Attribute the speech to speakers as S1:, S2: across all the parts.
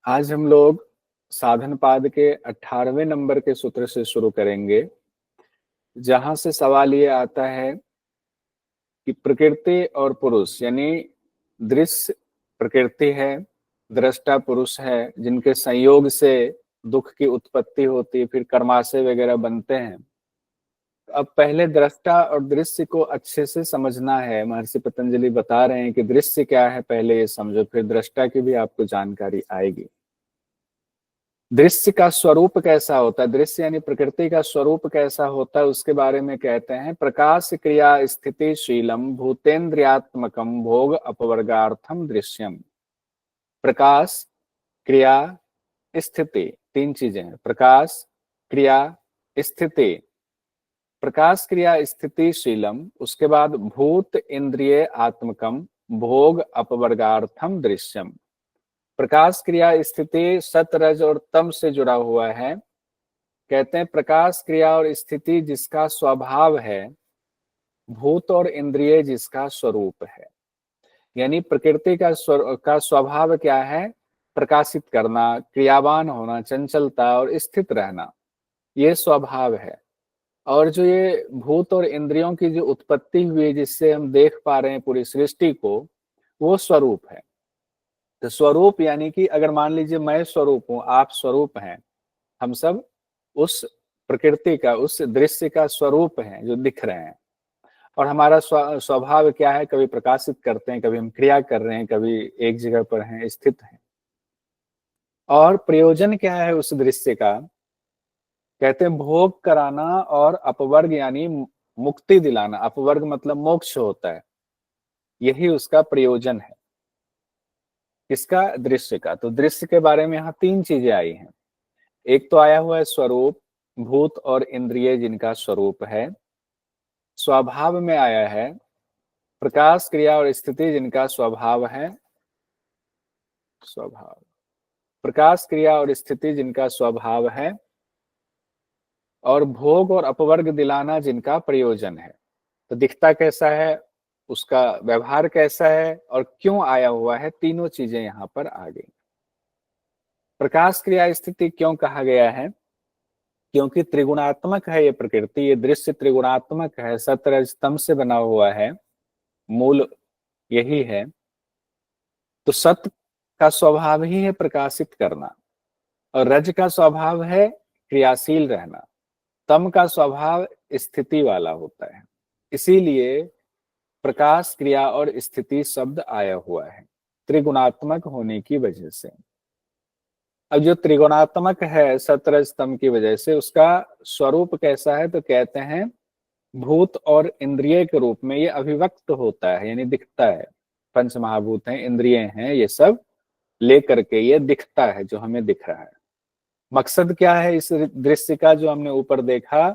S1: आज हम लोग साधन पाद के 18वें नंबर के सूत्र से शुरू करेंगे, जहां से सवाल ये आता है कि प्रकृति और पुरुष यानी दृश्य प्रकृति है, दृष्टा पुरुष है, जिनके संयोग से दुख की उत्पत्ति होती है, फिर कर्माशय वगैरह बनते हैं। अब पहले दृष्टा और दृश्य को अच्छे से समझना है। महर्षि पतंजलि बता रहे हैं कि दृश्य क्या है पहले ये समझो, फिर दृष्टा की भी आपको जानकारी आएगी। दृश्य का स्वरूप कैसा होता है, दृश्य यानी प्रकृति का स्वरूप कैसा होता है, उसके बारे में कहते हैं प्रकाश क्रिया स्थिति शीलम भूतेन्द्रियात्मकम भोग अपवर्गार्थम दृश्यम। प्रकाश क्रिया स्थिति, तीन चीजें हैं। प्रकाश क्रिया स्थिति, प्रकाश क्रिया स्थिति शीलम, उसके बाद भूत इंद्रिय आत्मकम भोग अपवर्गार्थम दृश्यम। प्रकाश क्रिया स्थिति सत रज और तम से जुड़ा हुआ है। कहते हैं प्रकाश क्रिया और स्थिति जिसका स्वभाव है, भूत और इंद्रिय जिसका स्वरूप है। यानी प्रकृति का स्वभाव क्या है? प्रकाशित करना, क्रियावान होना, चंचलता और स्थित रहना, ये स्वभाव है। और जो ये भूत और इंद्रियों की जो उत्पत्ति हुई, जिससे हम देख पा रहे हैं पूरी सृष्टि को, वो स्वरूप है। तो स्वरूप यानी कि अगर मान लीजिए मैं स्वरूप हूं, आप स्वरूप हैं, हम सब उस प्रकृति का, उस दृश्य का स्वरूप हैं जो दिख रहे हैं। और हमारा स्वभाव क्या है? कभी प्रकाशित करते हैं, कभी हम क्रिया कर रहे हैं, कभी एक जगह पर हैं, स्थित हैं। और प्रयोजन क्या है उस दृश्य का? कहते हैं भोग कराना और अपवर्ग यानी मुक्ति दिलाना। अपवर्ग मतलब मोक्ष होता है, यही उसका प्रयोजन है। किसका? दृश्य का। तो दृश्य के बारे में यहाँ तीन चीजें आई हैं। एक तो आया हुआ है स्वरूप, भूत और इंद्रिय जिनका स्वरूप है। स्वभाव में आया है प्रकाश क्रिया और स्थिति जिनका स्वभाव है। स्वभाव, प्रकाश क्रिया और स्थिति जिनका स्वभाव है, और भोग और अपवर्ग दिलाना जिनका प्रयोजन है। तो दिखता कैसा है, उसका व्यवहार कैसा है, और क्यों आया हुआ है, तीनों चीजें यहां पर आ गई। प्रकाश क्रिया स्थिति क्यों कहा गया है? क्योंकि त्रिगुणात्मक है ये प्रकृति, ये दृश्य त्रिगुणात्मक है, सतरज स्तंभ से बना हुआ है, मूल यही है। तो सत्य का स्वभाव ही है प्रकाशित करना, और रज का स्वभाव है क्रियाशील रहना, तम का स्वभाव स्थिति वाला होता है। इसीलिए प्रकाश क्रिया और स्थिति शब्द आया हुआ है, त्रिगुणात्मक होने की वजह से। अब जो त्रिगुणात्मक है सतरज तम की वजह से, उसका स्वरूप कैसा है? तो कहते हैं भूत और इंद्रिय के रूप में ये अभिव्यक्त होता है, यानी दिखता है। पंच महाभूत हैं, इंद्रिय हैं, ये सब लेकर के ये दिखता है जो हमें दिख रहा है। मकसद क्या है इस दृश्य का जो हमने ऊपर देखा?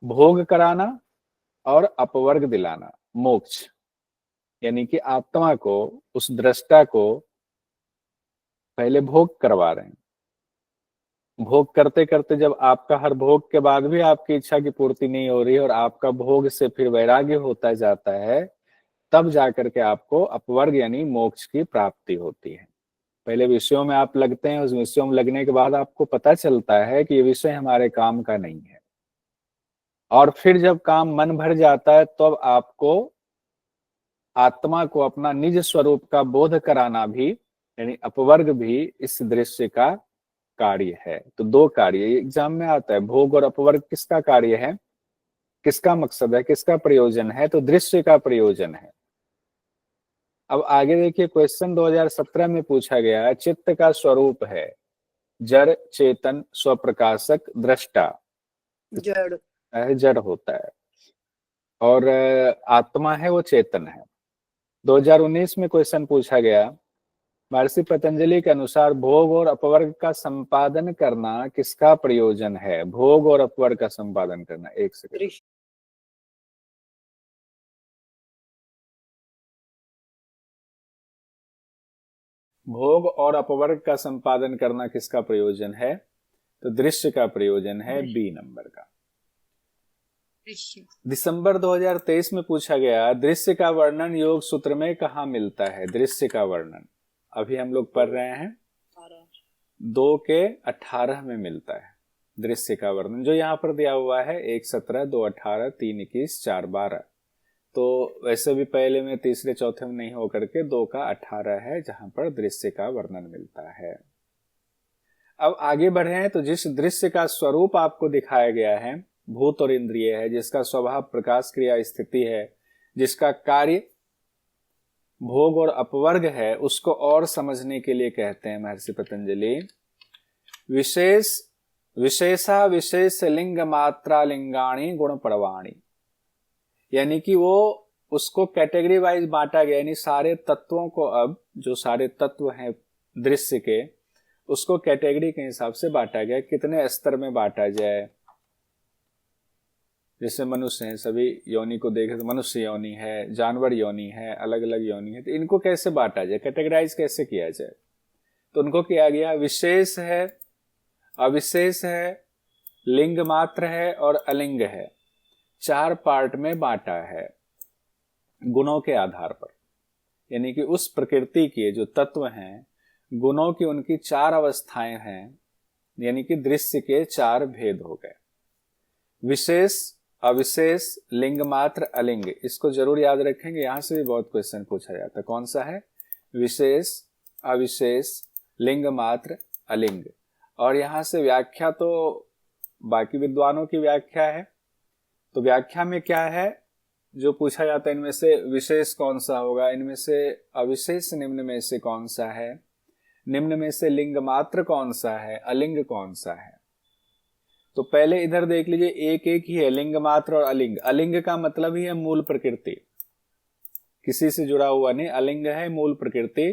S1: भोग कराना और अपवर्ग दिलाना, मोक्ष। यानी कि आत्मा को, उस दृष्टा को पहले भोग करवा रहे हैं। भोग करते करते जब आपका हर भोग के बाद भी आपकी इच्छा की पूर्ति नहीं हो रही और आपका भोग से फिर वैराग्य होता जाता है, तब जाकर के आपको अपवर्ग यानी मोक्ष की प्राप्ति होती है। पहले विषयों में आप लगते हैं, उस विषयों में लगने के बाद आपको पता चलता है कि ये विषय हमारे काम का नहीं है। और फिर जब काम मन भर जाता है, तब आपको आत्मा को अपना निज स्वरूप का बोध कराना भी, यानी अपवर्ग भी इस दृश्य का कार्य है। तो दो कार्य एग्जाम में आता है, भोग और अपवर्ग किसका कार्य है, किसका मकसद है, किसका प्रयोजन है? तो दृश्य का प्रयोजन है। अब आगे देखिए, क्वेश्चन 2017 में पूछा गया है, चित्त का स्वरूप है जड़ चेतन स्वप्रकाशक दृष्टा।
S2: जड़।
S1: जड़ होता है, और आत्मा है वो चेतन है। 2019 में क्वेश्चन पूछा गया, महर्षि पतंजलि के अनुसार भोग और अपवर्ग का संपादन करना किसका प्रयोजन है? भोग और अपवर्ग का संपादन करना, एक सेकंड।
S2: दृश्य।
S1: भोग और अपवर्ग का संपादन करना किसका प्रयोजन है? तो दृश्य का प्रयोजन है, बी नंबर का।
S2: दृश्य।
S1: दिसंबर 2023 में पूछा गया, दृश्य का वर्णन योग सूत्र में कहाँ मिलता है? दृश्य का वर्णन अभी हम लोग पढ़ रहे हैं, 2 के 18 में मिलता है दृश्य का वर्णन, जो यहाँ पर दिया हुआ है 1 17 2 18 3 21 4 12। तो वैसे भी पहले में तीसरे चौथे में नहीं होकर के 2 का 18 है जहां पर दृश्य का वर्णन मिलता है। अब आगे बढ़े हैं तो जिस दृश्य का स्वरूप आपको दिखाया गया है भूत और इंद्रिय है, जिसका स्वभाव प्रकाश क्रिया स्थिति है, जिसका कार्य भोग और अपवर्ग है, उसको और समझने के लिए कहते हैं महर्षि पतंजलि विशेषा विशेष लिंग मात्रा लिंगाणी गुण परवाणी। यानी कि वो उसको कैटेगरी वाइज बांटा गया, यानी सारे तत्वों को, अब जो सारे तत्व हैं दृश्य के उसको कैटेगरी के हिसाब से बांटा गया। कितने स्तर में बांटा जाए, जैसे मनुष्य हैं, सभी योनि को देखें तो मनुष्य योनि है, जानवर योनि है, अलग अलग योनि है, तो इनको कैसे बांटा जाए, कैटेगराइज कैसे किया जाए। तो उनको किया गया विशेष है, अविशेष है, लिंग मात्र है और अलिंग है, 4 पार्ट में बांटा है गुणों के आधार पर। यानी कि उस प्रकृति के जो तत्व हैं, गुणों की उनकी 4 अवस्थाएं हैं, यानी कि दृश्य के 4 भेद हो गए, विशेष, अविशेष, लिंग मात्र, अलिंग। इसको जरूर याद रखेंगे, यहां से भी बहुत क्वेश्चन पूछा जाता है। कौन सा है? विशेष, अविशेष, लिंग मात्र, अलिंग। और यहां से व्याख्या तो बाकी विद्वानों की व्याख्या है। तो व्याख्या में क्या है जो पूछा जाता है, इनमें से विशेष कौन सा होगा, इनमें से अविशेष निम्न में से कौन सा है, निम्न में से लिंग मात्र कौन सा है, अलिंग कौन सा है। तो पहले इधर देख लीजिए, एक एक ही है, लिंग मात्र और अलिंग। अलिंग का मतलब ही है मूल प्रकृति, किसी से जुड़ा हुआ नहीं, अलिंग है मूल प्रकृति।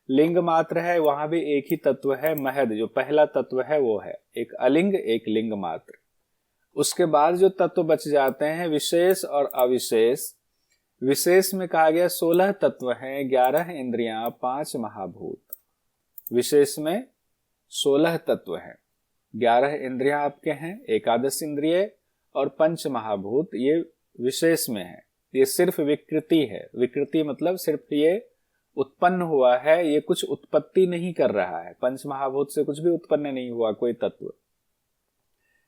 S1: लिंग मात्र है, वहां भी एक ही तत्व है, महद, जो पहला तत्व है वो है, एक अलिंग एक लिंग मात्र। उसके बाद जो तत्व बच जाते हैं विशेष और अविशेष। विशेष में कहा गया 16 तत्व हैं, 11 इंद्रियां, 5 महाभूत। विशेष में 16 तत्व हैं, 11 इंद्रियां आपके हैं, एकादश इंद्रिय और 5 महाभूत, ये विशेष में है। ये सिर्फ विकृति है, विकृति मतलब सिर्फ ये उत्पन्न हुआ है, ये कुछ उत्पत्ति नहीं कर रहा है। 5 महाभूत से कुछ भी उत्पन्न नहीं हुआ कोई तत्व,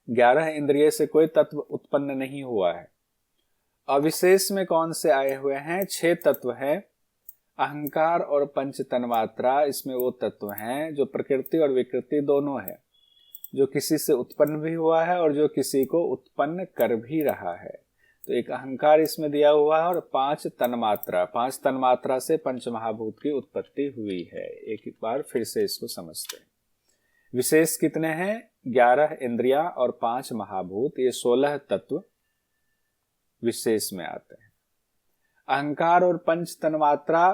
S1: 11 इंद्रिय से कोई तत्व उत्पन्न नहीं हुआ है। अविशेष में कौन से आए हुए हैं? 6 तत्व हैं, अहंकार और पंच तन्मात्रा। इसमें वो तत्व हैं जो प्रकृति और विकृति दोनों है, जो किसी से उत्पन्न भी हुआ है और जो किसी को उत्पन्न कर भी रहा है। तो एक अहंकार इसमें दिया हुआ है और 5 तन्मात्रा, 5 तन्मात्रा से पंच महाभूत की उत्पत्ति हुई है। एक बार फिर से इसको समझते हैं। विशेष कितने हैं? 11 इंद्रियां और 5 महाभूत, ये 16 तत्व विशेष में आते हैं। अहंकार और पंच तन्मात्रा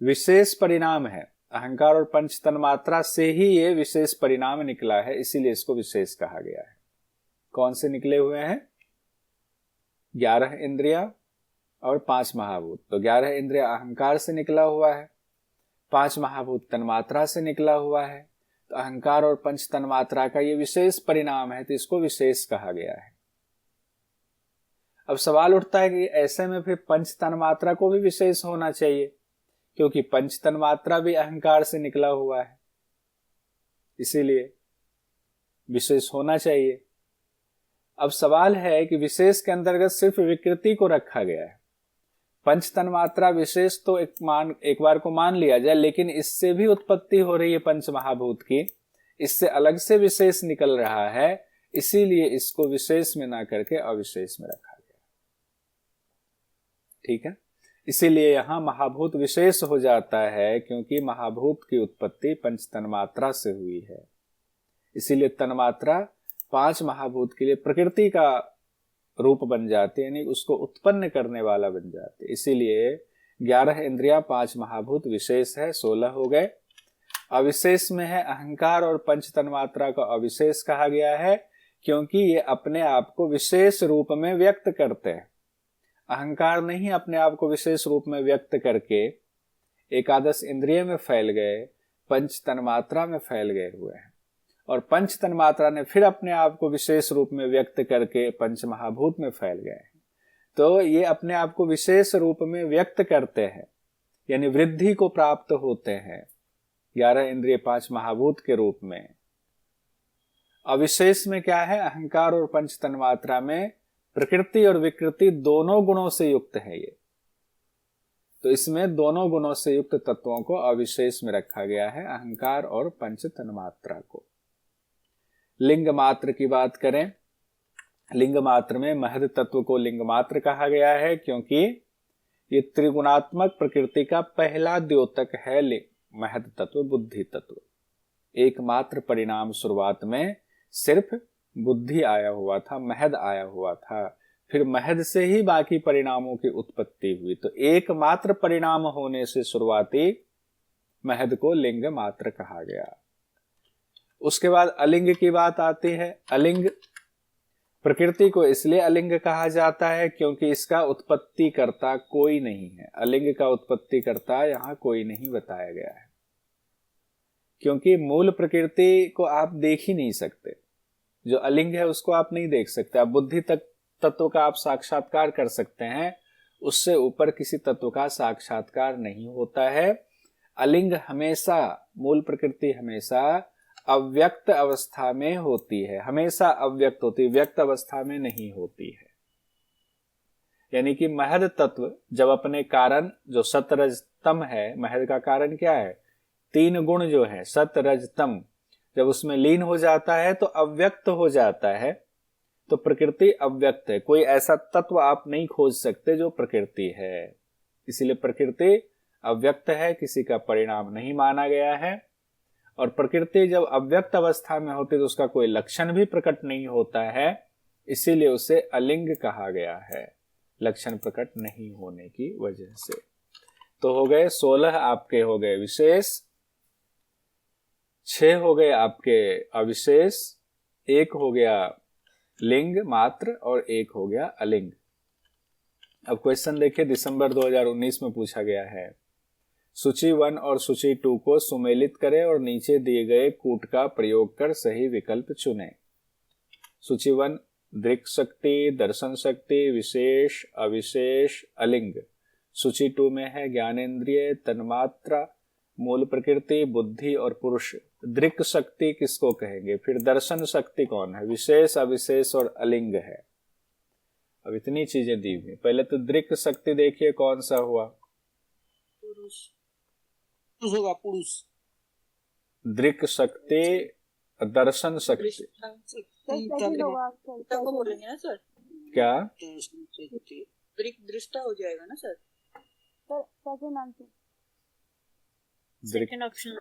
S1: विशेष परिणाम है, अहंकार और पंच तन्मात्रा से ही ये विशेष परिणाम निकला है, इसीलिए इसको विशेष कहा गया है। कौन से निकले हुए हैं? 11 इंद्रिया और 5 महाभूत। तो 11 इंद्रिया अहंकार से निकला हुआ है, 5 महाभूत तन्मात्रा से निकला हुआ है। तो अहंकार और पंच तन्मात्रा का ये विशेष परिणाम है, तो इसको विशेष कहा गया है। अब सवाल उठता है कि ऐसे में फिर पंच तन्मात्रा को भी विशेष होना चाहिए, क्योंकि पंच तन्मात्रा भी अहंकार से निकला हुआ है, इसीलिए विशेष होना चाहिए। अब सवाल है कि विशेष के अंतर्गत सिर्फ विकृति को रखा गया है। पंच तन्मात्रा विशेष तो एक बार को मान लिया जाए, लेकिन इससे भी उत्पत्ति हो रही है पंच महाभूत की, इससे अलग से विशेष निकल रहा है, इसीलिए इसको विशेष में ना करके अविशेष में रखा गया। ठीक है, इसीलिए यहां महाभूत विशेष हो जाता है, क्योंकि महाभूत की उत्पत्ति पंच तन्मात्रा से हुई है। इसीलिए तन्मात्रा 5 महाभूत के लिए प्रकृति का रूप बन जाते, यानी उसको उत्पन्न करने वाला बन जाते। इसीलिए 11 इंद्रिया 5 महाभूत विशेष है, 16 हो गए। अविशेष में है अहंकार और पंच तन्मात्रा को अविशेष कहा गया है, क्योंकि ये अपने आप को विशेष रूप में व्यक्त करते हैं। अहंकार नहीं अपने आप को विशेष रूप में व्यक्त करके एकादश इंद्रिय में फैल गए, पंच तन्मात्रा में फैल गए हुए हैं, और पंच तन्मात्रा ने फिर अपने आप को विशेष रूप में व्यक्त करके पंच महाभूत में फैल गए हैं। तो ये अपने आप को विशेष रूप में व्यक्त करते हैं, यानी वृद्धि को प्राप्त होते हैं। 11 इंद्रिय 5 महाभूत के रूप में। अविशेष में क्या है, अहंकार और पंच तन्मात्रा में प्रकृति और विकृति दोनों गुणों से युक्त है ये, तो इसमें दोनों गुणों से युक्त तत्वों को अविशेष में रखा गया है, अहंकार और पंच तन्मात्रा को। लिंग मात्र की बात करें, लिंग मात्र में महद तत्व को लिंग मात्र कहा गया है क्योंकि ये त्रिगुणात्मक प्रकृति का पहला द्योतक है। महद तत्व बुद्धि तत्व, एकमात्र परिणाम शुरुआत में सिर्फ बुद्धि आया हुआ था, महद आया हुआ था, फिर महद से ही बाकी परिणामों की उत्पत्ति हुई। तो एकमात्र परिणाम होने से शुरुआती महद को लिंग मात्र कहा गया। उसके बाद अलिंग की बात आती है। अलिंग प्रकृति को इसलिए अलिंग कहा जाता है क्योंकि इसका उत्पत्ति करता कोई नहीं है। अलिंग का उत्पत्ति करता यहाँ कोई नहीं बताया गया है, क्योंकि मूल प्रकृति को आप देख ही नहीं सकते। जो अलिंग है उसको आप नहीं देख सकते। आप बुद्धि तत्व का आप साक्षात्कार कर सकते हैं, उससे ऊपर किसी तत्व का साक्षात्कार नहीं होता है। अलिंग हमेशा, मूल प्रकृति हमेशा अव्यक्त अवस्था में होती है, हमेशा अव्यक्त होती है, व्यक्त अवस्था में नहीं होती है। यानी कि महद तत्व जब अपने कारण, जो सत रज तम है, महद का कारण क्या है, तीन गुण जो है सत रज तम, जब उसमें लीन हो जाता है तो अव्यक्त हो जाता है। तो प्रकृति अव्यक्त है, कोई ऐसा तत्व आप नहीं खोज सकते जो प्रकृति है, इसीलिए प्रकृति अव्यक्त है, किसी का परिणाम नहीं माना गया है। और प्रकृति जब अव्यक्त अवस्था में होती है तो उसका कोई लक्षण भी प्रकट नहीं होता है, इसीलिए उसे अलिंग कहा गया है, लक्षण प्रकट नहीं होने की वजह से। तो हो गए 16 आपके हो गए विशेष, 6 हो गए आपके अविशेष, 1 हो गया लिंग मात्र और 1 हो गया अलिंग। अब क्वेश्चन देखिए, दिसंबर 2019 में पूछा गया है। सूची 1 और सूची 2 को सुमेलित करें और नीचे दिए गए कूट का प्रयोग कर सही विकल्प चुनें। सूची 1 दृक् शक्ति, दर्शन शक्ति, विशेष, अविशेष, अलिंग। सूची 2 में है ज्ञानेंद्रिय, तन्मात्रा, मूल प्रकृति, बुद्धि और पुरुष। दृक् शक्ति किसको कहेंगे, फिर दर्शन शक्ति कौन है, विशेष, अविशेष और अलिंग है। अब इतनी चीजें दी हुई, पहले तो दृक् शक्ति देखिए कौन सा हुआ,
S2: पुरुष होगा, पुरुष।
S3: दृक् शक्ति, दर्शन शक्ति
S2: को बोलेंगे ना सर,
S3: क्या,
S2: दृष्टा हो जाएगा ना सर।
S1: दृक्
S2: ऑप्शन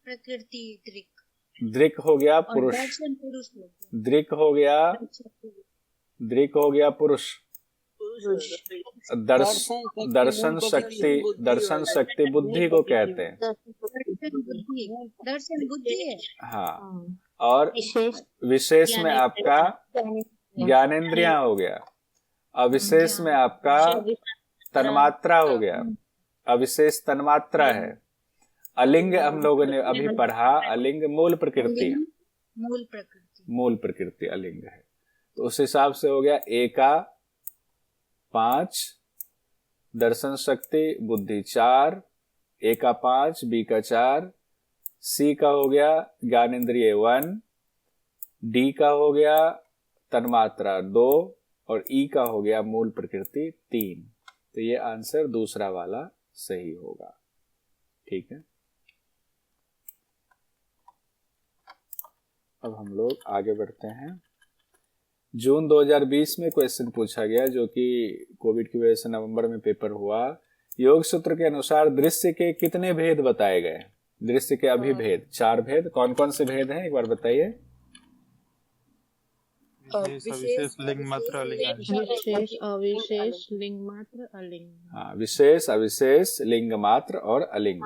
S2: प्रकृति दृक्,
S1: दृक् हो गया पुरुष,
S2: पुरुष
S1: दृक् हो गया, दृक् हो गया पुरुष, दर्शन शक्ति, दर्शन शक्ति बुद्धि को कहते हैं।
S2: दर्शन बुद्धि है।
S1: हाँ, और विशेष में आपका ज्ञानेंद्रियां हो गया, अविशेष में आपका तन्मात्रा हो गया, अविशेष तन्मात्रा है। अलिंग हम लोगों ने अभी पढ़ा, अलिंग मूल प्रकृति, मूल प्रकृति अलिंग है। तो उस हिसाब से हो गया ए का 5, दर्शन शक्ति बुद्धि 4, ए का 5, बी का 4, सी का हो गया ज्ञानेंद्रिय 1, डी का हो गया तन्मात्रा 2 और ई का हो गया मूल प्रकृति 3। तो ये आंसर दूसरा वाला सही होगा। ठीक है, अब हम लोग आगे बढ़ते हैं। जून 2020 में क्वेश्चन पूछा गया, जो कि कोविड की वजह से नवंबर में पेपर हुआ। योग सूत्र के अनुसार दृश्य के कितने भेद बताए गए? दृश्य के अभिभेद 4 भेद। कौन कौन से भेद हैं एक बार बताइए?
S4: विशेष, लिंग मात्र, अलिंग।
S5: विशेष, अविशेष, लिंग मात्र, अलिंग।
S1: हाँ, विशेष, अविशेष, लिंग मात्र और अलिंग।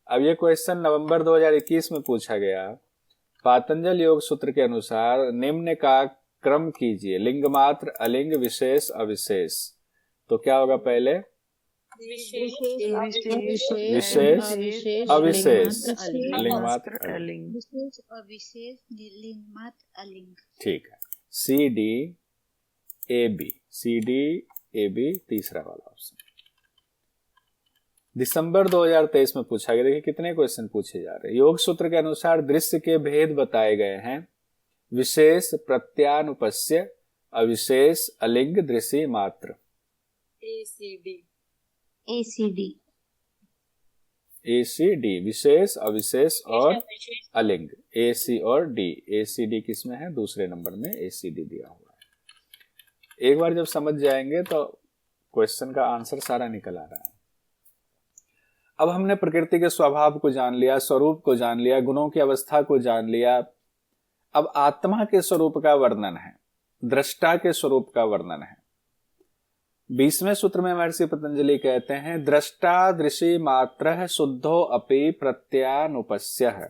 S1: अब ये क्वेश्चन नवंबर 2021 में पूछा गया। पातंजल योग सूत्र के अनुसार निम्न का क्रम कीजिए, लिंग मात्र, अलिंग, विशेष, अविशेष। तो क्या होगा पहले?
S5: विशेष,
S1: अविशेष, लिंग मात्र, अलिंग।
S2: विशेष, अविशेष, लिंग मात्र, अलिंग।
S1: ठीक है, C D A B, C D A B तीसरा वाला ऑप्शन। दिसंबर 2023 में पूछा गया। देखिए कितने क्वेश्चन पूछे जा रहे हैं। योग सूत्र के अनुसार दृश्य के भेद बताए गए हैं। विशेष, प्रत्यानुपस्य, अविशेष, अलिंग, दृश्य मात्र।
S2: ACD
S1: ACD, विशेष, अविशेष और अलिंग। AC और D। ACD किस में है? दूसरे नंबर में ACD दिया हुआ है। एक बार जब समझ जाएंगे तो क्वेश्चन का आंसर सारा निकल आ रहा है। अब हमने प्रकृति के स्वभाव को जान लिया, स्वरूप को जान लिया, गुणों की अवस्था को जान लिया। अब आत्मा के स्वरूप का वर्णन है, दृष्टा के स्वरूप का वर्णन है। 20वें सूत्र में महर्षि पतंजलि कहते हैं, दृष्टा दृशि मात्रः शुद्धो अपि प्रत्यानुपस्यः।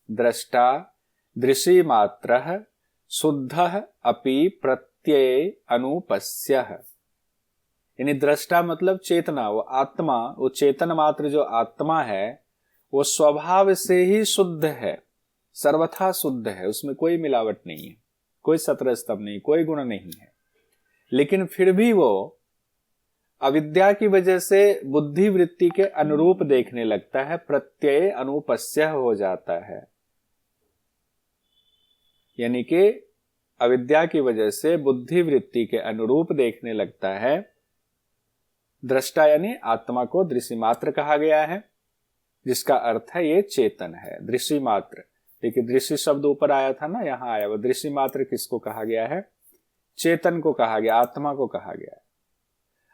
S1: दृष्टा दृशि मात्रः शुद्धः अपि प्रत्यय अनुपस्यः। यानी दृष्टा मतलब चेतना, वो आत्मा, वो चेतन मात्र जो आत्मा है वो स्वभाव से ही शुद्ध है, सर्वथा शुद्ध है, उसमें कोई मिलावट नहीं है, कोई सतरस्तभ नहीं, कोई गुण नहीं है। लेकिन फिर भी वो अविद्या की वजह से बुद्धि वृत्ति के अनुरूप देखने लगता है, प्रत्यय अनुपस्य हो जाता है। यानी कि अविद्या की वजह से बुद्धि वृत्ति के अनुरूप देखने लगता है। दृष्टा यानी आत्मा को दृश्य मात्र कहा गया है, जिसका अर्थ है ये चेतन है, दृश्य मात्र। देखिए दृश्य शब्द ऊपर आया था ना, यहां आया वो दृश्य मात्र किसको कहा गया है? चेतन को कहा गया, आत्मा को कहा गया है।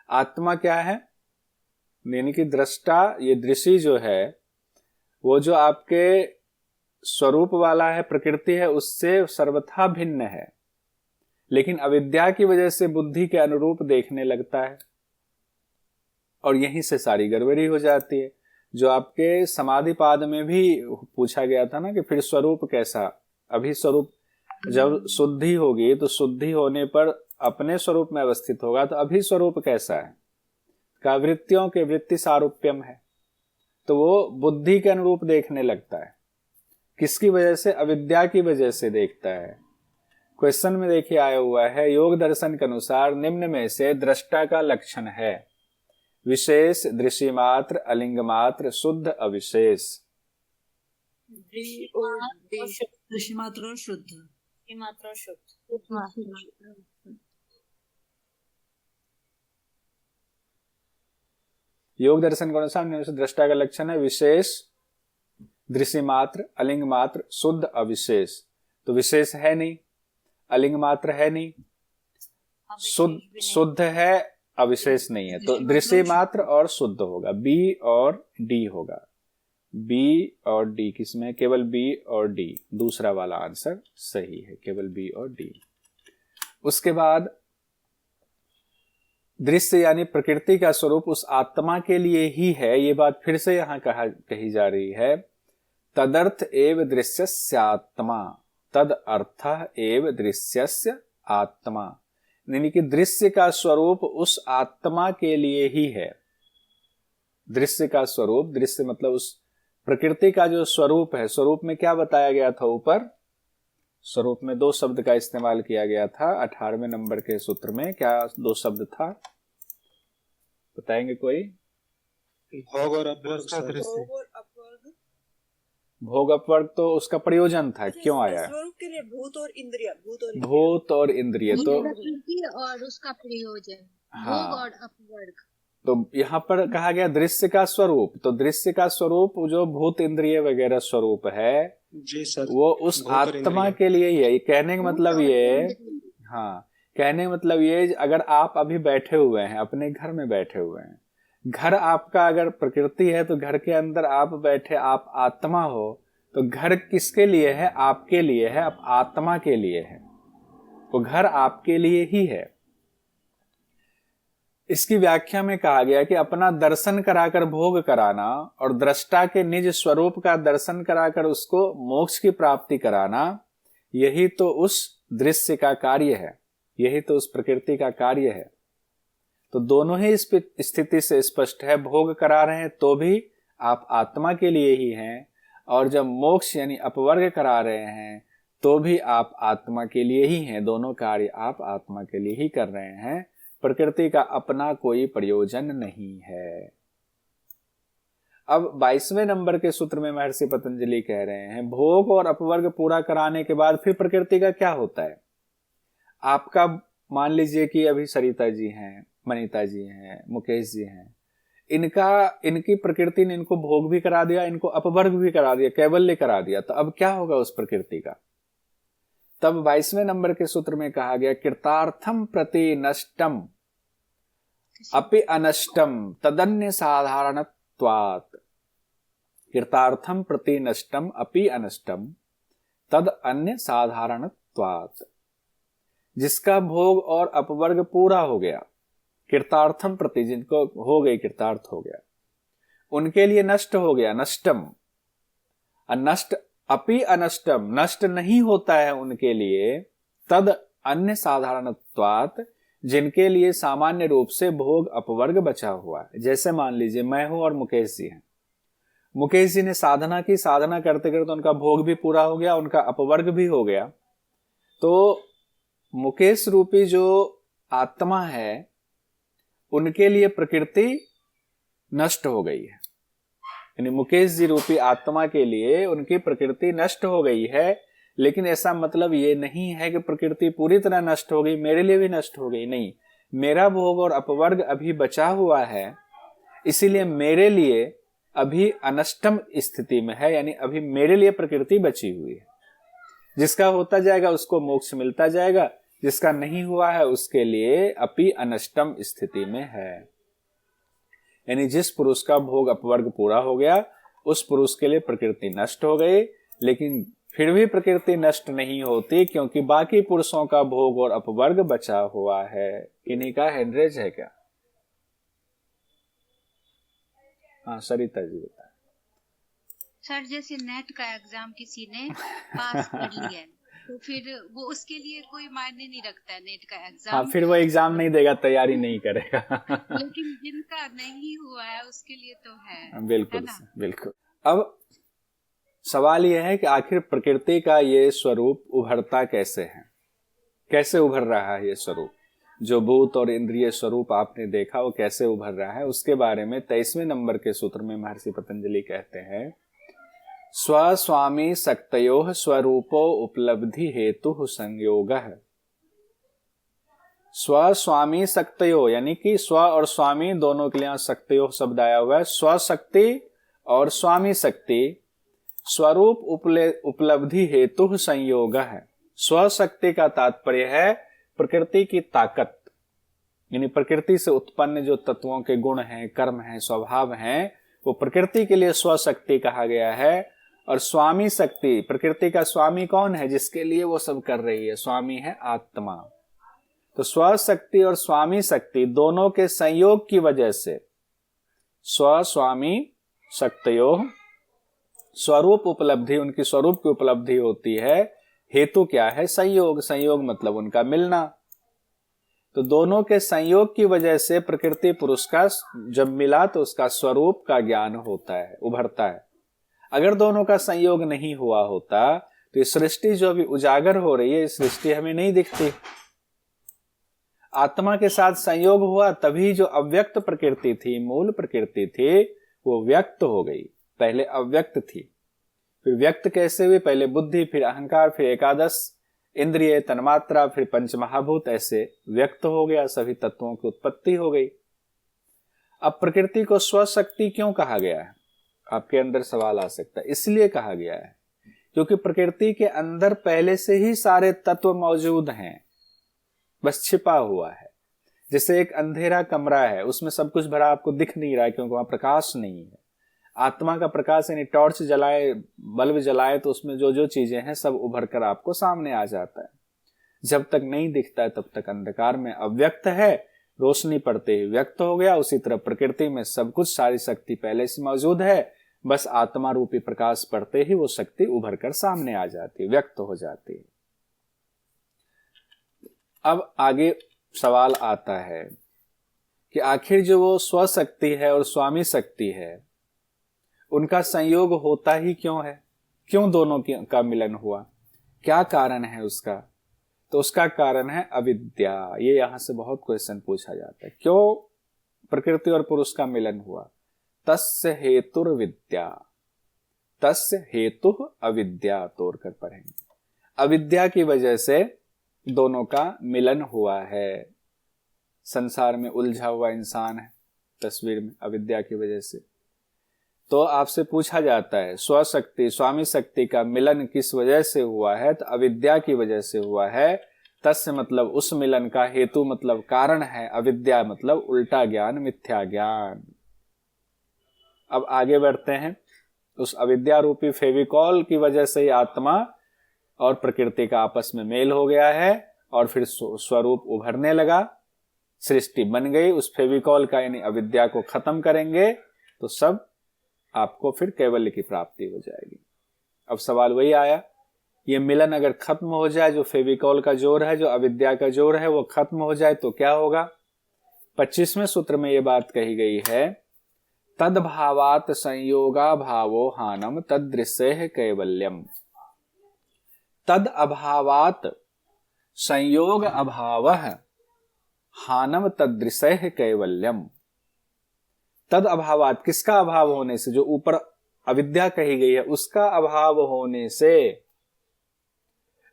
S1: आत्मा क्या है? यानी कि दृष्टा, ये दृश्य जो है वो जो आपके स्वरूप वाला है, प्रकृति है, उससे सर्वथा भिन्न है, लेकिन अविद्या की वजह से बुद्धि के अनुरूप देखने लगता है और यहीं से सारी गड़बड़ी हो जाती है। जो आपके समाधि पाद में भी पूछा गया था ना कि फिर स्वरूप कैसा? अभी स्वरूप जब शुद्धि होगी तो शुद्धि होने पर अपने स्वरूप में अवस्थित होगा, तो अभी स्वरूप कैसा है? का वृत्तियों के वृत्ति सारूप्यम है, तो वो बुद्धि के अनुरूप देखने लगता है। किसकी वजह से? अविद्या की वजह से देखता है। क्वेश्चन में देखिए आया हुआ है, योग दर्शन के अनुसार निम्न में से दृष्टा का लक्षण है विशेष, दृश्य मात्र, अलिंग मात्र, शुद्ध, अविशेष।
S2: दृश्य मात्र और शुद्ध।
S1: योग दर्शन के अनुसार निम्न में से दृष्टा का लक्षण है विशेष, दृश्य मात्र, अलिंग मात्र, शुद्ध, अविशेष। तो विशेष है नहीं, अलिंग मात्र है नहीं, शुद्ध है, अविशेष नहीं है, तो दृश्य मात्र और शुद्ध होगा। बी और डी होगा। बी और डी किसमें? केवल बी और डी, दूसरा वाला आंसर सही है, केवल बी और डी। उसके बाद दृश्य यानी प्रकृति का स्वरूप उस आत्मा के लिए ही है, ये बात फिर से यहां कही जा रही है। तदर्थ एव दृश्यस्यात्मा, तद अर्थ एव दृश्यस्य आत्मा। यानी कि दृश्य का स्वरूप उस आत्मा के लिए ही है। दृश्य का स्वरूप, दृश्य मतलब उस प्रकृति का जो स्वरूप है। स्वरूप में क्या बताया गया था ऊपर? स्वरूप में दो शब्द का इस्तेमाल किया गया था 18वें नंबर के सूत्र में। क्या दो शब्द था, बताएंगे कोई?
S4: भोग और अपवर्ग।
S1: भोग अपवर्ग तो उसका प्रयोजन था, क्यों आया?
S6: स्वरूप के लिए भूत और इंद्रिय,
S1: भूत और इंद्रिय तो
S2: प्रकृति और उसका प्रयोजन,
S1: हाँ।
S2: भोग और अपवर्ग।
S1: तो यहाँ पर कहा गया दृश्य का स्वरूप, तो दृश्य का स्वरूप जो भूत इंद्रिय वगैरह स्वरूप है
S4: जी सर,
S1: वो उस आत्मा के लिए ही है। कहने का मतलब ये, हाँ, कहने का मतलब ये, अगर आप अभी बैठे हुए हैं, अपने घर में बैठे हुए हैं, घर आपका अगर प्रकृति है तो घर के अंदर आप बैठे, आप आत्मा हो, तो घर किसके लिए है? आपके लिए है, आप आत्मा के लिए है, वो घर आपके लिए ही है। इसकी व्याख्या में कहा गया कि अपना दर्शन कराकर भोग कराना और दृष्टा के निज स्वरूप का दर्शन कराकर उसको मोक्ष की प्राप्ति कराना, यही तो उस दृश्य का कार्य है, यही तो उस प्रकृति का कार्य है। तो दोनों ही इस स्थिति से स्पष्ट है। भोग करा रहे हैं तो भी आप आत्मा के लिए ही हैं, और जब मोक्ष यानी अपवर्ग करा रहे हैं तो भी आप आत्मा के लिए ही हैं। दोनों कार्य आप आत्मा के लिए ही कर रहे हैं। प्रकृति का अपना कोई प्रयोजन नहीं है।
S3: अब 22वें नंबर के सूत्र में महर्षि पतंजलि कह रहे हैं भोग और अपवर्ग पूरा कराने के बाद फिर प्रकृति का क्या होता है। आपका मान लीजिए कि अभी सरिता जी हैं, मनीता जी हैं, मुकेश जी हैं, इनकी प्रकृति ने इनको भोग भी करा दिया, इनको अपवर्ग भी करा दिया, कैवल्य करा दिया, तो अब क्या होगा उस प्रकृति का। तब 22वें नंबर के सूत्र में कहा गया कृतार्थम प्रति नष्टम अपि अनष्टम तदन्य साधारणत्वात्। कृतार्थम प्रति नष्टम अपि अनष्टम तद अन्य साधारणत्वात्। जिसका भोग और अपवर्ग पूरा हो गया, कृतार्थम प्रति, जिनको हो गई कृतार्थ हो गया, उनके लिए नष्ट हो गया नष्टम, अनष्ट अपि अनष्टम, नष्ट नहीं होता है उनके लिए, तद अन्य साधारणत्वात्, जिनके लिए सामान्य रूप से भोग अपवर्ग बचा हुआ है। जैसे मान लीजिए मैं हूं और मुकेश जी हैं, मुकेश जी ने साधना की, साधना करते करते उनका भोग भी पूरा हो गया, उनका अपवर्ग भी हो गया, तो मुकेश रूपी जो आत्मा है उनके लिए प्रकृति नष्ट हो गई है, यानी मुकेश जी रूपी आत्मा के लिए उनकी प्रकृति नष्ट हो गई है। लेकिन ऐसा मतलब ये नहीं है कि प्रकृति पूरी तरह नष्ट हो गई, मेरे लिए भी नष्ट हो गई, नहीं, मेरा भोग और अपवर्ग अभी बचा हुआ है, इसीलिए मेरे लिए अभी अनष्टम स्थिति में है, यानी अभी मेरे लिए प्रकृति बची हुई है। जिसका होता जाएगा उसको मोक्ष मिलता जाएगा, जिसका नहीं हुआ है उसके लिए अपि अनष्टम स्थिति में है। यानी जिस पुरुष का भोग अपवर्ग पूरा हो गया उस पुरुष के लिए प्रकृति नष्ट हो गई, लेकिन फिर भी प्रकृति नष्ट नहीं होती क्योंकि बाकी पुरुषों का भोग और अपवर्ग बचा हुआ है। इन्हीं का हैंडरेज है क्या? हाँ सरिता जी बताए।
S6: सर जैसे नेट का एग्जाम किसी ने पास कर लिया है तो फिर वो उसके लिए कोई मायने नहीं रखता है नेट का एग्जाम।
S3: हाँ, फिर वो एग्जाम नहीं देगा, तैयारी नहीं करेगा।
S6: लेकिन जिनका नहीं हुआ है उसके लिए तो है।
S3: बिल्कुल बिल्कुल। अब सवाल यह है कि आखिर प्रकृति का ये स्वरूप उभरता कैसे है, कैसे उभर रहा है ये स्वरूप, जो भूत और इंद्रिय स्वरूप आपने देखा वो कैसे उभर रहा है, उसके बारे में 23वें नंबर के सूत्र में महर्षि पतंजलि कहते हैं स्वस्वामी शक्तयोः स्वरूपो उपलब्धि हेतु संयोगः। स्वस्वामी शक्तयो यानी कि स्व और स्वामी दोनों के लिए शक्तयो शब्द आया हुआ है। स्वशक्ति और स्वामी शक्ति स्वरूप उपलब्धि हेतु संयोग है। स्वशक्ति का तात्पर्य है प्रकृति की ताकत, यानी प्रकृति से उत्पन्न जो तत्वों के गुण हैं, कर्म हैं, स्वभाव हैं, वो प्रकृति के लिए स्वशक्ति कहा गया है। और स्वामी शक्ति, प्रकृति का स्वामी कौन है जिसके लिए वो सब कर रही है? स्वामी है आत्मा। तो स्वशक्ति और स्वामी शक्ति दोनों के संयोग की वजह से स्व स्वामी शक्तयोः स्वरूप उपलब्धि, उनकी स्वरूप की उपलब्धि होती है। हेतु क्या है? संयोग। संयोग मतलब उनका मिलना। तो दोनों के संयोग की वजह से प्रकृति पुरुष का जब मिला तो उसका स्वरूप का ज्ञान होता है, उभरता है। अगर दोनों का संयोग नहीं हुआ होता तो ये सृष्टि जो अभी उजागर हो रही है, ये सृष्टि हमें नहीं दिखती। आत्मा के साथ संयोग हुआ तभी जो अव्यक्त प्रकृति थी, मूल प्रकृति थी, वो व्यक्त हो गई। पहले अव्यक्त थी, फिर व्यक्त कैसे हुई? पहले बुद्धि, फिर अहंकार, फिर एकादश इंद्रिय, तन्मात्रा, फिर पंचमहाभूत, ऐसे व्यक्त हो गया, सभी तत्वों की उत्पत्ति हो गई। अब प्रकृति को स्वशक्ति क्यों कहा गया है? आपके अंदर सवाल आ सकता है। इसलिए कहा गया है क्योंकि प्रकृति के अंदर पहले से ही सारे तत्व मौजूद हैं, बस छिपा हुआ है। जैसे एक अंधेरा कमरा है, उसमें सब कुछ भरा आपको दिख नहीं रहा है क्योंकि वहां प्रकाश नहीं है। आत्मा का प्रकाश यानी टॉर्च जलाए, बल्ब जलाए तो उसमें जो जो चीजें हैं सब उभर कर आपको सामने आ जाता है। जब तक नहीं दिखता है तब तक अंधकार में अव्यक्त है, रोशनी पड़ते ही व्यक्त हो गया। उसी तरह प्रकृति में सब कुछ, सारी शक्ति पहले से मौजूद है, बस आत्मा रूपी प्रकाश पड़ते ही वो शक्ति उभर कर सामने आ जाती है, व्यक्त हो जाती है। अब आगे सवाल आता है कि आखिर जो वो स्वशक्ति है और स्वामी शक्ति है, उनका संयोग होता ही क्यों है? क्यों दोनों का मिलन हुआ? क्या कारण है उसका? तो उसका कारण है अविद्या। ये यहां से बहुत क्वेश्चन पूछा जाता है, क्यों प्रकृति और पुरुष का मिलन हुआ? तस्य हेतुर्विद्या, तस्य हेतु अविद्या तोड़कर पढ़ेंगे। अविद्या की वजह से दोनों का मिलन हुआ है। संसार में उलझा हुआ इंसान है तस्वीर में अविद्या की वजह से। तो आपसे पूछा जाता है स्वशक्ति स्वामी शक्ति का मिलन किस वजह से हुआ है, तो अविद्या की वजह से हुआ है। तस्य मतलब उस मिलन का, हेतु मतलब कारण है, अविद्या मतलब उल्टा ज्ञान, मिथ्या ज्ञान। अब आगे बढ़ते हैं। उस अविद्या रूपी फेविकॉल की वजह से ही आत्मा और प्रकृति का आपस में मेल हो गया है और फिर स्वरूप उभरने लगा, सृष्टि बन गई। उस फेविकॉल का यानी अविद्या को खत्म करेंगे तो सब आपको फिर कैवल्य की प्राप्ति हो जाएगी। अब सवाल वही आया, ये मिलन अगर खत्म हो जाए, जो फेविकॉल का जोर है, जो अविद्या का जोर है, वो खत्म हो जाए तो क्या होगा। 25वें सूत्र में ये बात कही गई है, तद भावात संयोगा भावो हानम तदृश्य कैवल्यम। तद अभावात संयोग अभाव हानम तदृश्य कैवल्यम। तद अभावात किसका अभाव होने से, जो ऊपर अविद्या कही गई है उसका अभाव होने से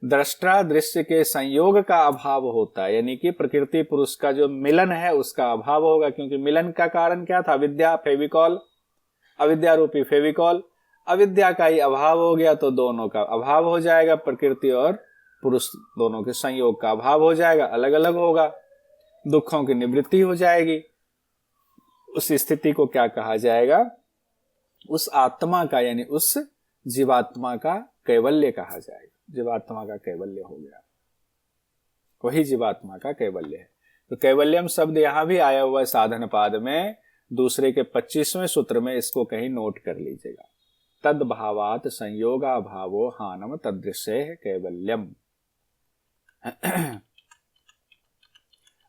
S3: दृष्टा दृश्य के संयोग का अभाव होता है, यानी कि प्रकृति पुरुष का जो मिलन है उसका अभाव होगा। क्योंकि मिलन का कारण क्या था, अविद्या, फेविकॉल, अविद्या रूपी फेविकॉल। अविद्या का ही अभाव हो गया तो दोनों का अभाव हो जाएगा, प्रकृति और पुरुष दोनों के संयोग का अभाव हो जाएगा, अलग अलग होगा, दुखों की निवृत्ति हो जाएगी। उस स्थिति को क्या कहा जाएगा, उस आत्मा का यानी उस जीवात्मा का कैवल्य कहा जाएगा। जीवात्मा का कैवल्य हो गया, वही जीवात्मा का कैवल्य है। तो कैवल्यम शब्द यहां भी आया हुआ है साधन पाद में, दूसरे के 25वें सूत्र में, इसको कहीं नोट कर लीजिएगा। तद भावात संयोगा भावो हानम तदृश्य कैवल्यम।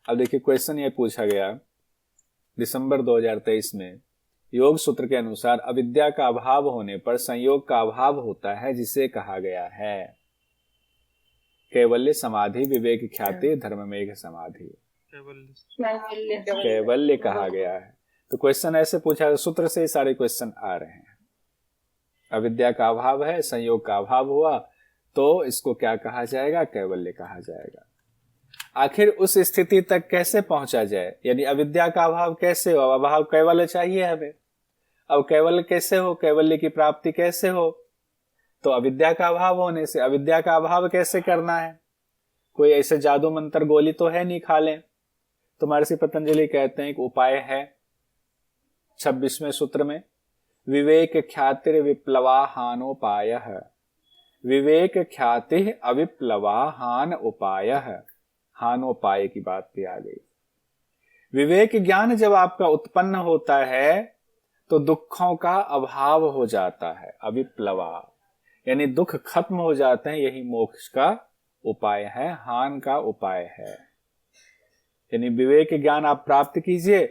S3: अब देखिए क्वेश्चन ये पूछा गया दिसंबर 2023 में, योग सूत्र के अनुसार अविद्या का अभाव होने पर संयोग का अभाव होता है, जिसे कहा गया है कैवल्य समाधि, विवेक ख्याति, धर्ममेघ समाधि, कैवल्य कहा गया है। तो क्वेश्चन ऐसे पूछा, सूत्र से ही सारे क्वेश्चन आ रहे हैं। अविद्या का अभाव है, संयोग का अभाव हुआ, तो इसको क्या कहा जाएगा, कैवल्य कहा जाएगा। आखिर उस स्थिति तक कैसे पहुंचा जाए, यानी अविद्या का अभाव कैसे हो, अभाव कैवल्य चाहिए हमें। अब कैवल्य कैसे हो, कैवल्य की प्राप्ति कैसे हो, तो अविद्या का अभाव होने से। अविद्या का अभाव कैसे करना है, कोई ऐसे जादू मंत्र गोली तो है नहीं खा लें। तो महर्षि पतंजलि कहते हैं एक उपाय है 26वें सूत्र में, विवेक ख्यातिर विप्लवाहानोपाय। विवेक ख्याति अविप्लवाहान उपाय, हानोपाय की बात भी आ गई। विवेक ज्ञान जब आपका उत्पन्न होता है तो दुखों का अभाव हो जाता है, अविप्लवा यानी दुख खत्म हो जाते हैं, यही मोक्ष का उपाय है, हान का उपाय है। यानी विवेक ज्ञान आप प्राप्त कीजिए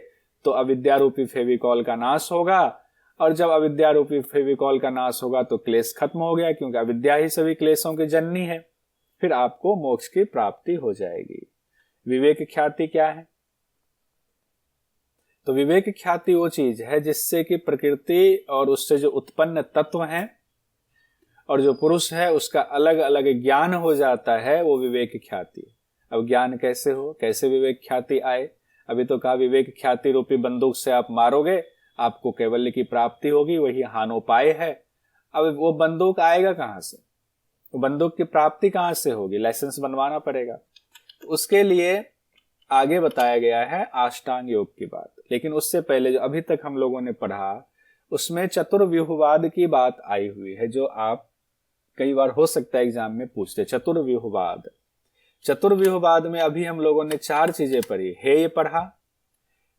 S3: तो अविद्या रूपी फेविकॉल का नाश होगा, और जब अविद्या रूपी फेविकॉल का नाश होगा तो क्लेश खत्म हो गया, क्योंकि अविद्या ही सभी क्लेशों की जननी है। फिर आपको मोक्ष की प्राप्ति हो जाएगी। विवेक ख्याति क्या है, तो विवेक ख्याति वो चीज है जिससे कि प्रकृति और उससे जो उत्पन्न तत्व हैं और जो पुरुष है उसका अलग अलग ज्ञान हो जाता है, वो विवेक ख्याति। अब ज्ञान कैसे हो, कैसे विवेक ख्याति आए, अभी तो कहा विवेक ख्याति रूपी बंदूक से आप मारोगे आपको कैवल्य की प्राप्ति होगी, वही हानोपाय है। अब वो बंदूक आएगा कहां से, वो बंदूक की प्राप्ति कहां से होगी, लाइसेंस बनवाना पड़ेगा। तो उसके लिए आगे बताया गया है अष्टांग योग की बात। लेकिन उससे पहले जो अभी तक हम लोगों ने पढ़ा उसमें चतुर्व्यूहवाद की बात आई हुई है, जो आप कई बार हो सकता है एग्जाम में पूछते। चतुर्व्यूहवाद, चतुर्व्यूहवाद में अभी हम लोगों ने 4 चीजें पढ़ी। हेय पढ़ा,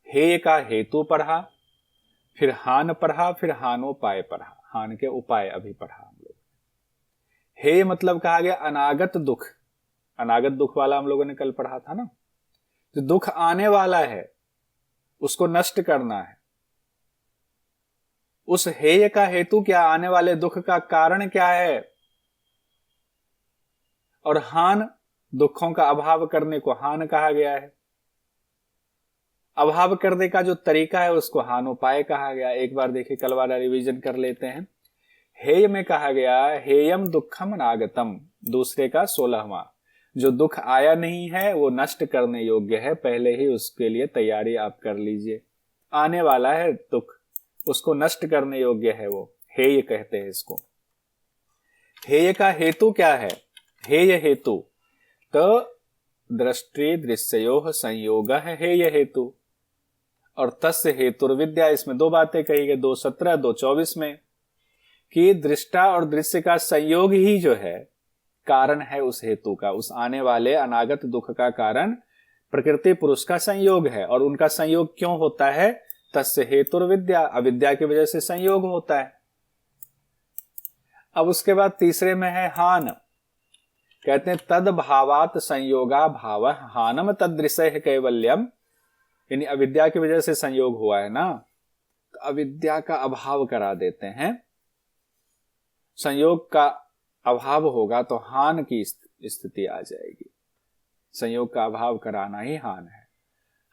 S3: हेय का हेतु पढ़ा, फिर हान पढ़ा, फिर हानोपाय पढ़ा, हान के उपाय अभी पढ़ा हम लोग। हेय मतलब कहा गया अनागत दुख, अनागत दुख वाला हम लोगों ने कल पढ़ा था ना, जो दुख आने वाला है उसको नष्ट करना है। उस हेय का हेतु क्या, आने वाले दुख का कारण क्या है। और हान, दुखों का अभाव करने को हान कहा गया है। अभाव करने का जो तरीका है उसको हानोपाय कहा गया। एक बार देखिए, कल वाला रिवीजन कर लेते हैं। हेय में कहा गया हेयम दुखम अनागतम, दूसरे का 16वां, जो दुख आया नहीं है वो नष्ट करने योग्य है, पहले ही उसके लिए तैयारी आप कर लीजिए। आने वाला है दुख, उसको नष्ट करने योग्य है, वो हेय कहते हैं इसको। हेय का हेतु क्या है? हेय हेतु तो दृष्टि दृश्योः संयोग है हेय हेतु, और तस्य हेतुर्विद्या, इसमें दो बातें कही गई, 2:17 2:24 में, कि दृष्टा और दृश्य का संयोग ही जो है कारण है उस हेतु का, उस आने वाले अनागत दुख का कारण प्रकृति पुरुष का संयोग है। और उनका संयोग क्यों होता है? तस्य हेतुर्विद्या, अविद्या की वजह से संयोग होता है। अब उसके बाद तीसरे में है हान, कहते हैं तद भावात संयोगा भाव हानम तदृशय कैवल्यम, यानी अविद्या की वजह से संयोग हुआ है ना, तो अविद्या का अभाव करा देते हैं। संयोग का अभाव होगा तो हान की स्थिति आ जाएगी। संयोग का अभाव कराना ही हान है।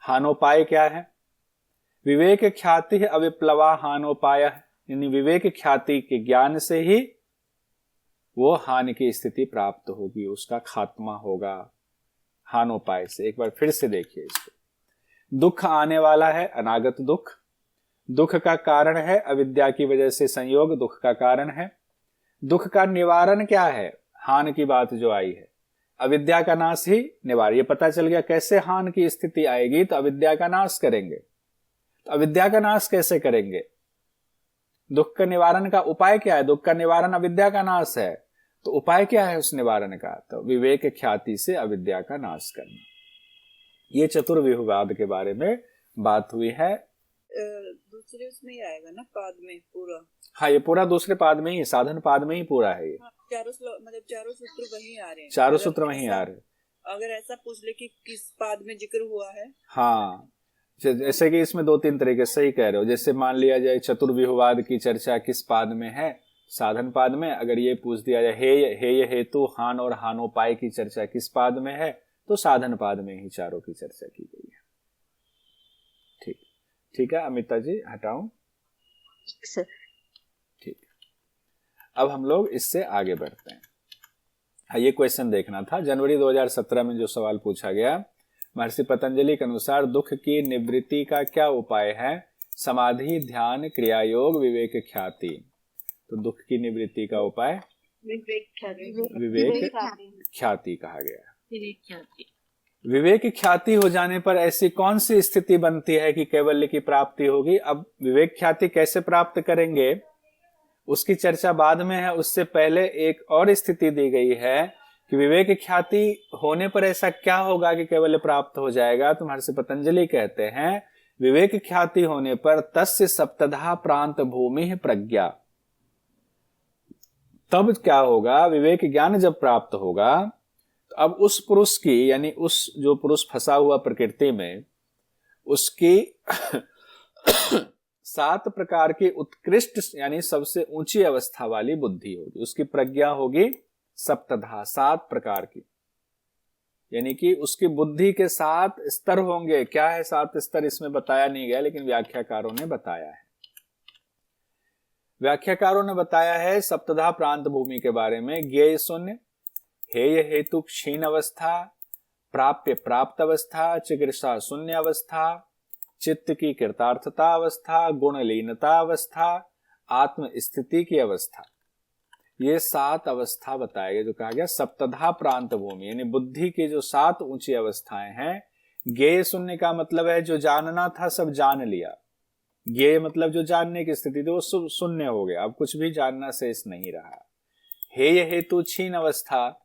S3: हानोपाय क्या है? विवेक ख्याति अविप्लवा हानोपाय, यानी विवेक ख्याति के ज्ञान से ही वो हानि की स्थिति प्राप्त होगी, उसका खात्मा होगा हानोपाय से। एक बार फिर से देखिए इसको। दुख आने वाला है, अनागत दुख, दुख का कारण है अविद्या की वजह से संयोग, दुख का कारण है। दुख का निवारण क्या है? हान की बात जो आई है, अविद्या का नाश ही निवारण। ये पता चल गया कैसे हान की स्थिति आएगी, तो अविद्या का नाश करेंगे। तो अविद्या का नाश कैसे करेंगे? दुख का निवारण का उपाय क्या है? दुख का निवारण अविद्या का नाश है, तो उपाय क्या है उस निवारण का? तो विवेक ख्याति से अविद्या का नाश करना। ये चतुर्व्यूहवाद के बारे में बात हुई है।
S7: दूसरे उसमें ही आएगा ना, पाद में पूरा?
S3: हाँ, ये पूरा दूसरे पाद में ही, साधन पाद में ही पूरा है ये।
S7: हाँ, चारों सूत्र वही आ रहे हैं,
S3: चारों सूत्र वही आ रहे हैं।
S7: अगर ऐसा पूछ ले कि किस पाद में जिक्र हुआ है।
S3: हाँ, जैसे कि इसमें 2-3 तरीके सही कह रहे हो। जैसे मान लिया जाए चतुर्व्यूहवाद की चर्चा किस पाद में है? साधन पाद में। अगर ये पूछ दिया जाए हेय हेतु हान और हानोपाय की चर्चा किस पाद में है, तो साधन पाद में ही चारों की चर्चा की गई है। ठीक है अमिता जी, हटाऊं? ठीक। अब हम लोग इससे आगे बढ़ते हैं। हाँ, ये क्वेश्चन देखना था। जनवरी 2017 में जो सवाल पूछा गया, महर्षि पतंजलि के अनुसार दुख की निवृत्ति का क्या उपाय है? समाधि, ध्यान, क्रिया योग, विवेक ख्याति। तो दुख की निवृत्ति का उपाय विवेक ख्याति कहा गया। विवेक ख्याति हो जाने पर ऐसी कौन सी स्थिति बनती है कि कैवल्य की प्राप्ति होगी? अब विवेक ख्याति कैसे प्राप्त करेंगे उसकी चर्चा बाद में है। उससे पहले एक और स्थिति दी गई है कि विवेक ख्याति होने पर ऐसा क्या होगा कि कैवल्य प्राप्त हो जाएगा। तो महर्षि पतंजलि कहते हैं विवेक ख्याति होने पर तस्य सप्तधा प्रांत भूमि प्रज्ञा। तब क्या होगा? विवेक ज्ञान जब प्राप्त होगा तो अब उस पुरुष की, यानी उस जो पुरुष फंसा हुआ प्रकृति में, उसकी 7 प्रकार की उत्कृष्ट यानी सबसे ऊंची अवस्था वाली बुद्धि होगी। उसकी प्रज्ञा होगी सप्तधा, 7 प्रकार की, यानी कि उसकी बुद्धि के 7 स्तर होंगे। क्या है 7 स्तर? इसमें बताया नहीं गया, लेकिन व्याख्याकारों ने बताया है। व्याख्याकारों ने बताया है सप्तधा प्रांत भूमि के बारे में। ज्ञेय शून्य, हेय हेतु क्षीण अवस्था, प्राप्य प्राप्त अवस्था, चिकित्सा शून्य अवस्था, चित्त की कृतार्थता अवस्था, गुणलीनता अवस्था, आत्म स्थिति की अवस्था। ये 7 अवस्था बताए गए, जो कहा गया सप्तधा प्रांत भूमि, यानी बुद्धि की जो 7 ऊंची अवस्थाएं हैं। ज्ञेय शून्य का मतलब है जो जानना था सब जान लिया। ज्ञेय मतलब जो जानने की स्थिति थी वो शून्य हो गया, अब कुछ भी जानना शेष नहीं रहा। हेय हेतु क्षीण अवस्था,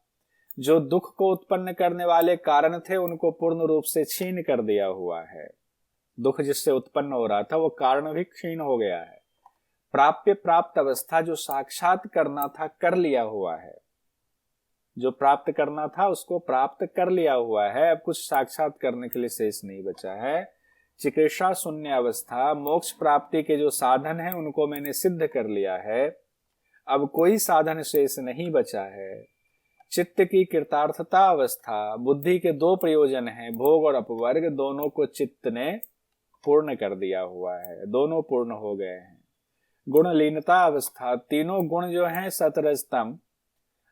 S3: जो दुख को उत्पन्न करने वाले कारण थे उनको पूर्ण रूप से छीन कर दिया हुआ है। दुख जिससे उत्पन्न हो रहा था वो कारण भी क्षीण हो गया है। प्राप्य प्राप्त अवस्था, जो साक्षात करना था कर लिया हुआ है। जो प्राप्त करना था उसको प्राप्त कर लिया हुआ है, अब कुछ साक्षात करने के लिए शेष नहीं बचा है। चिकित्सा शून्य अवस्था, मोक्ष प्राप्ति के जो साधन हैं उनको मैंने सिद्ध कर लिया है, अब कोई साधन शेष नहीं बचा है। चित्त की कृतार्थता अवस्था, बुद्धि के 2 प्रयोजन हैं, भोग और अपवर्ग, दोनों को चित्त ने पूर्ण कर दिया हुआ है, दोनों पूर्ण हो गए हैं। गुणलीनता अवस्था, तीनों गुण जो हैं सतरजतम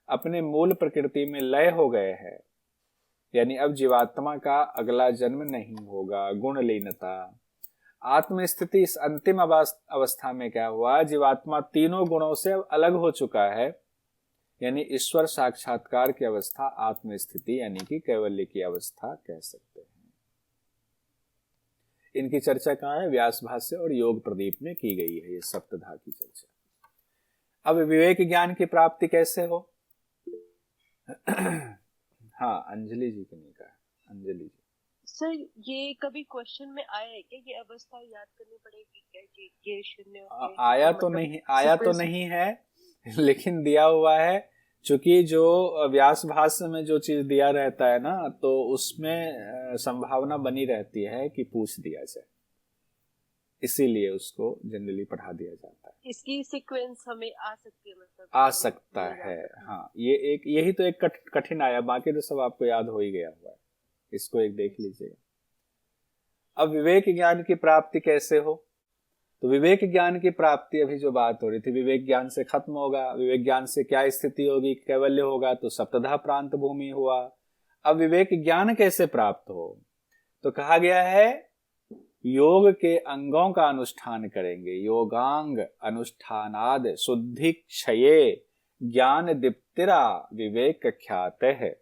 S3: अपने मूल प्रकृति में लय हो गए हैं, यानी अब जीवात्मा का अगला जन्म नहीं होगा। गुणलीनता आत्मस्थिति, इस अंतिम अवस्था में क्या हुआ, जीवात्मा तीनों गुणों से अब अलग हो चुका है, यानी ईश्वर साक्षात्कार की अवस्था आत्मस्थिति यानी कि कैवल्य की अवस्था कह सकते हैं। इनकी चर्चा कहाँ है, व्यास भाष्य और योग प्रदीप में की गई है ये सप्तधा की चर्चा। अब विवेक ज्ञान की प्राप्ति कैसे हो? हाँ, अंजलि जी ने कहा। अंजलि जी,
S8: सर ये कभी क्वेश्चन में आया है क्या, ये अवस्था याद करनी पड़ेगी क्या? ये शून्य
S3: आया तो नहीं, आया तो नहीं है, लेकिन दिया हुआ है। चूंकि जो व्यास भाष्य में जो चीज दिया रहता है ना, तो उसमें संभावना बनी रहती है कि पूछ दिया जाए, इसीलिए उसको जनरली पढ़ा दिया जाता है।
S8: इसकी सीक्वेंस हमें आ सकती है, मतलब
S3: आ सकता है। हाँ, ये एक, यही तो एक कठिन आया, बाकी तो सब आपको याद हो ही गया हुआ है। इसको एक देख लीजिएगा। अब विवेक ज्ञान की प्राप्ति कैसे हो? तो विवेक ज्ञान की प्राप्ति, अभी जो बात हो रही थी, विवेक ज्ञान से खत्म होगा। विवेक ज्ञान से क्या स्थिति होगी, कैवल्य होगा, तो सप्तधा प्रांत भूमि हुआ। अब विवेक ज्ञान कैसे प्राप्त हो? तो कहा गया है योग के अंगों का अनुष्ठान करेंगे। योगांग अनुष्ठानाद शुद्धि क्षये ज्ञान दीप्तिरा विवेक ख्याते है।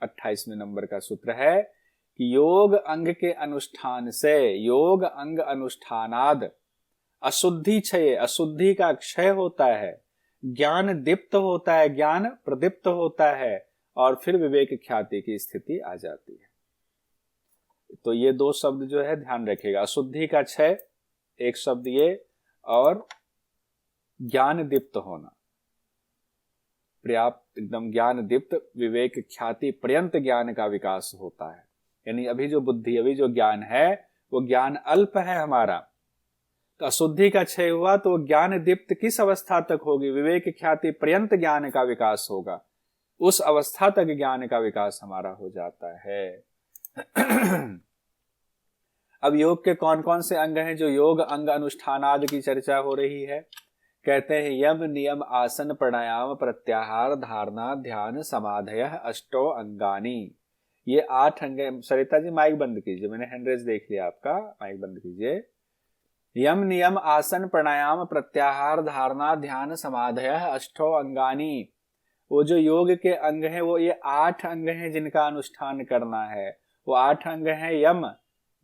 S3: 28वें नंबर का सूत्र है कि योग अंग के अनुष्ठान से, योग अंग अनुष्ठानाद अशुद्धि क्षय, अशुद्धि का क्षय होता है, ज्ञान दीप्त होता है, ज्ञान प्रदीप्त होता है, और फिर विवेक ख्याति की स्थिति आ जाती है। तो ये दो शब्द जो है ध्यान रखिएगा, अशुद्धि का क्षय एक शब्द ये, और ज्ञान दीप्त होना, पर्याप्त एकदम ज्ञान दीप्त विवेक ख्याति पर्यंत ज्ञान का विकास होता है। यानी अभी जो बुद्धि, अभी जो ज्ञान है वो ज्ञान अल्प है हमारा, तो अशुद्धि का क्षय हुआ तो ज्ञान दीप्त किस अवस्था तक होगी? विवेक ख्याति पर्यंत ज्ञान का विकास होगा, उस अवस्था तक ज्ञान का विकास हमारा हो जाता है। अब योग के कौन कौन से अंग हैं जो योग अंग अनुष्ठानादि की चर्चा हो रही है? कहते हैं यम नियम आसन प्राणायाम प्रत्याहार धारणा ध्यान समाधयः अष्टो अंगानी। ये 8 अंग। सरिता जी माइक बंद कीजिए, मैंने हैंड रेज देख लिया आपका, माइक बंद कीजिए। यम नियम आसन प्राणायाम प्रत्याहार धारणा ध्यान समाधयः अष्टो अंगानी। वो जो योग के अंग हैं वो ये 8 अंग हैं जिनका अनुष्ठान करना है। वो 8 अंग हैं यम,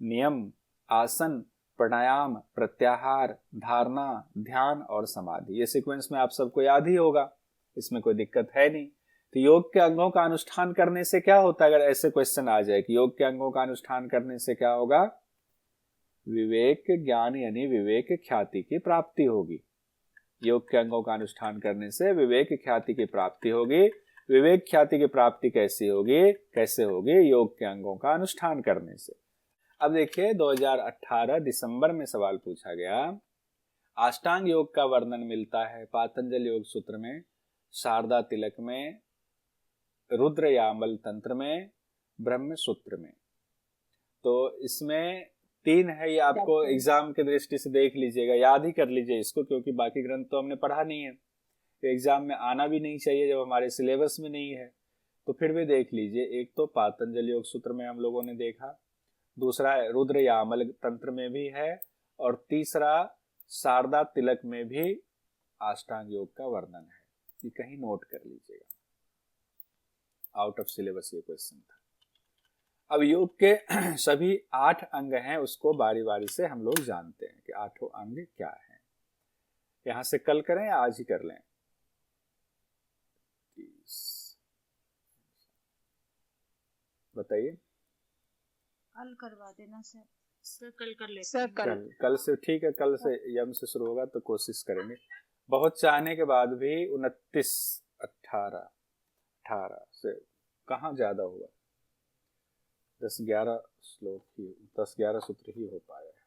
S3: नियम, आसन, प्राणायाम, प्रत्याहार, धारणा, ध्यान और समाधि। ये सीक्वेंस में आप सबको याद ही होगा, इसमें कोई दिक्कत है नहीं। तो योग के अंगों का अनुष्ठान करने से क्या होता है? अगर ऐसे क्वेश्चन आ जाए कि योग के अंगों का अनुष्ठान करने से क्या होगा? विवेक ज्ञान यानी विवेक ख्याति की प्राप्ति होगी। योग के अंगों का अनुष्ठान करने से विवेक ख्याति की प्राप्ति होगी। विवेक ख्याति की प्राप्ति कैसे होगी? योग के अंगों का अनुष्ठान करने से। अब देखिए 2018 दिसंबर में सवाल पूछा गया, अष्टांग योग का वर्णन मिलता है पातंजल योग सूत्र में, शारदा तिलक में, रुद्र यामल तंत्र में, ब्रह्म सूत्र में। तो इसमें 3 है, ये आपको एग्जाम के दृष्टि से देख लीजिएगा, याद ही कर लीजिए इसको, क्योंकि बाकी ग्रंथ तो हमने पढ़ा नहीं है, एग्जाम में आना भी नहीं चाहिए जब हमारे सिलेबस में नहीं है। तो फिर भी देख लीजिए, एक तो पातंजल योग सूत्र में हम लोगों ने देखा, दूसरा रुद्र यामल तंत्र में भी है, और तीसरा शारदा तिलक में भी अष्टांग योग का वर्णन है। ये कहीं नोट कर लीजिएगा, आउट ऑफ सिलेबस ये क्वेश्चन था। अब योग के सभी 8 अंग हैं, उसको बारी बारी से हम लोग जानते हैं कि 8 अंग क्या है। यहां से कल करें या आज ही कर लें? बताइए।
S6: कल करवा देना सर।
S5: सर कल कर लेते
S8: सर
S5: हैं।
S3: कल से ठीक है, कल से यम से शुरू होगा तो कोशिश करेंगे। बहुत चाहने के बाद भी 29, 18 से कहाँ ज्यादा हुआ, 10-11 श्लोक ही, 10-11 सूत्र ही हो पाया है।